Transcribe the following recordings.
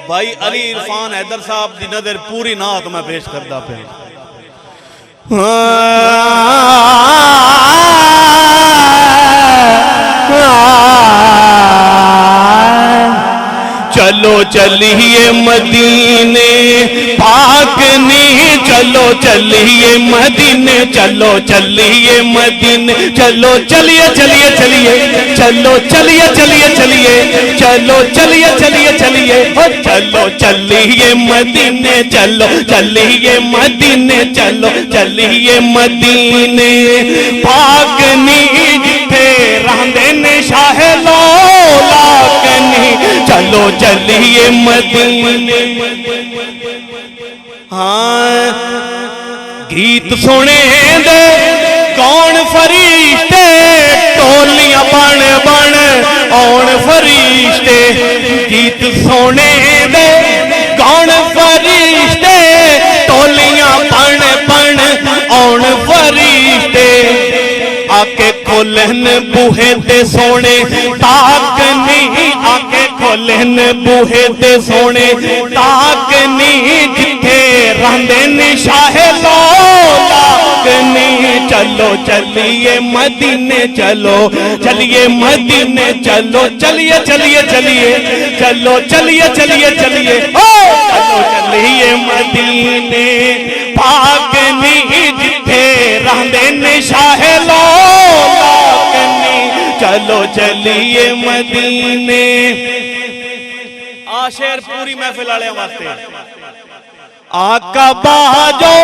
بھائی علی عرفان حیدر صاحب دی نظر پوری نعت میں پیش کردہ پہ چلو چلیے مدینے پاک نی چلو چلیے مدینے چلو چلیے مدینے چلو چلیے چلیے چلیے چلو چلیے چلیے چلیے چلو چلیے چلیے چلیے چلو چلیے مدینے چلو چلیے مدینے چلو چلیے مدینے پاک نی جتھے رہندے نے شاہ لولاک نی چلو چلیے مدینے ہاں گیت سنے دے کون فرشتے ٹولیاں بن بن آن فرشتے گیت سنے دے کون فرشتے ٹولیاں بن بن آن فرشتے آکے کھولن بوہے تے سونے تاک نہیں آکے کھولن بوہے تے سونے تاک نہیں جتھے رہندے نے شاہ لولاک نہیں چلو چلیے مدینے چلو چلیے مدینے چلو چلیے چلیے چلیے چلو چلیے چلیے چلیے چلو چلیے مدینے پاک نہیں جتھے رہندے نے شاہ لولاک نہیں چلو چلیے مدینے آشیر پوری محفل آلے واسطے آقا باجو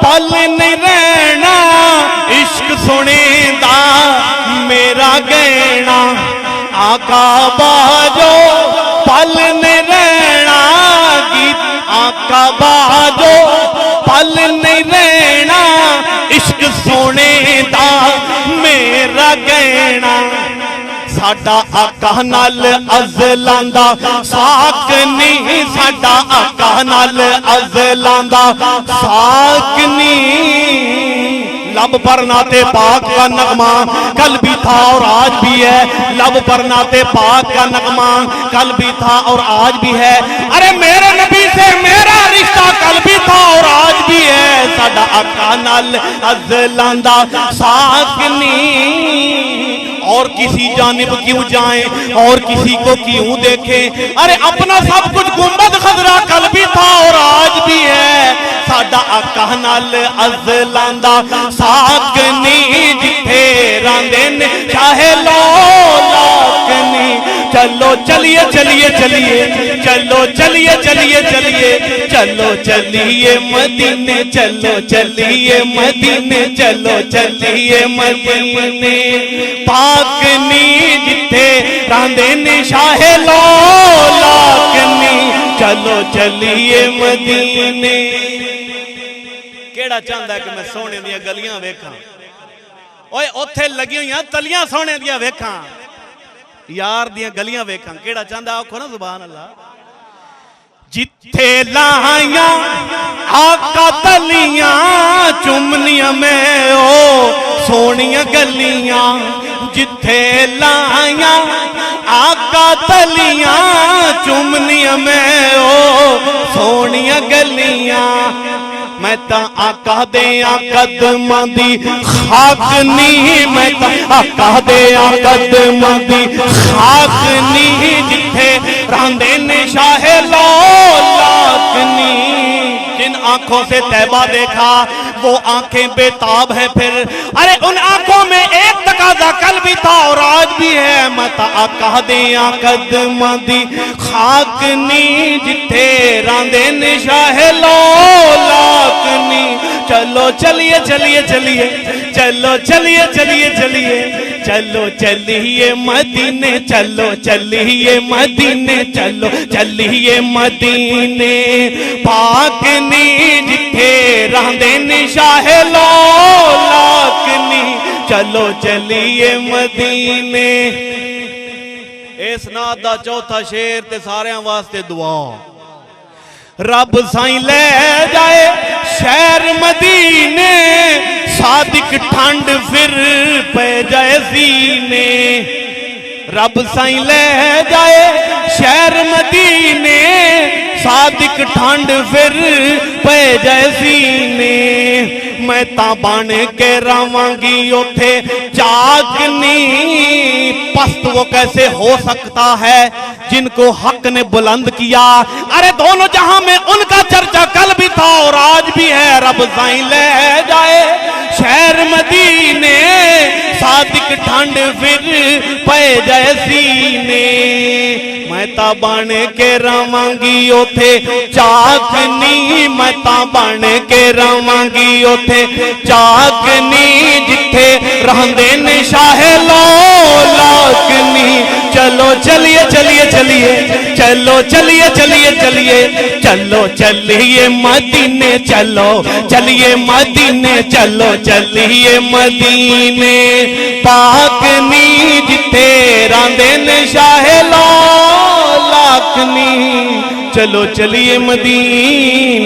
پل نہیں رہنا عشق سنے دا میرا گہنا آقا باجو پل نہیں رہنا گیت آقا باجو پل نہیں رہنا عشق سنے دا میرا گہنا ساڈا آقا نال ازلاں دا ساک نہیں ساڈا آقا نال ازلاں دا ساک نہیں لب پر ناتے پاک کا نغمہ کل بھی تھا اور آج بھی ہے لب پر ناتے پاک کا نغمہ کل بھی تھا اور آج بھی ہے ارے میرے نبی سے میرا رشتہ کل بھی تھا اور آج بھی ہے ساڈا آقا نال ازلاں دا ساک نہیں اور کسی جانب کیوں جائیں اور کسی کو کیوں دیکھیں ارے اپنا سب کچھ گنبد خضرا کل بھی تھا اور آج بھی ہے ساڈا آقا نال ازلاں دا ساک نہیں جتھے رہندے نے شاہ لولاک نہیں چلو چلیے چلیے چلیے چلو چلیے چلیے چلیے چلو چلیے مدینے چلو چلیے مدینے چلو چلیے مدینے پاک نہیں جتھے رہندے نے شاہ لولاک نہیں چلو چلیے مدینے کیڑا چاہندا ہے کہ میں سونے دیاں گلیاں ویکھاں اوئے اوتھے لگی ہوئیاں تلیاں سونے دیاں ویکھاں یار دیاں گلیاں ویکھاں کیڑا چاہندا آکھو نا سبحان اللہ جتھے لائیاں آقا تلیاں چمنیاں میں او سونیاں گلیاں جتھے لائیاں آقا تلیاں چمنیاں میں او سونیاں گلیاں میں تا آقا دیاں قدماں دی خاک نہیں میں تا آقا دیاں قدماں دی خاک نہیں جتھے رہندے نے شاہ لولاک نہیں جن آنکھوں سے طیبہ دیکھا وہ آنکھیں بےتاب ہیں پھر ارے ان آنکھوں میں ایک تقاضا کل بھی تھا اور آج بھی ہے متا آقا دیاں قدماں دی خاک نہیں جتھے رہندے نے شاہ لولاک نہیں چلو چلیے چلیے چلیے چلو چلیے چلیے چلیے چلو چلیے مدینے چلو چلیے مدینے چلو چلیے مدینے پاک نہیں جتھے رہندے نے شاہ لولاک نہیں چلو چلیے مدینے اس نات دا چوتھا شیر تے سارے واسطے دعا رب سائیں لے جائے شہر مدینے صادق ٹھنڈ پھر پہ جائے سینے رب سائیں لے جائے شہر مدینے صادق ٹھانڈ پھر پہ جیسی نے میں تا بان کے رہاں گی اوتھے چاکنی پست وہ کیسے ہو سکتا ہے جن کو حق نے بلند کیا ارے دونوں جہاں میں ان کا چرچا کل بھی تھا اور آج بھی ہے رب زائیں لے جائے شہر مدینے صادق ٹھانڈ پھر پہ جیسی نے میں تا بان کے رہاں گی اوتھے چاکنی میں تا بان کے رہاں گی اوتھے چاکنی جتھے رہندے نے شاہ لاکنی چلو چلیے چلیے چلیے چلو چلیے چلیے چلیے چلو چلیے مدینے چلو چلیے مدینے چلو چلیے مدینے پاکنی جتھے رہندے نے شاہ لاکنی چلو چلیے مدینے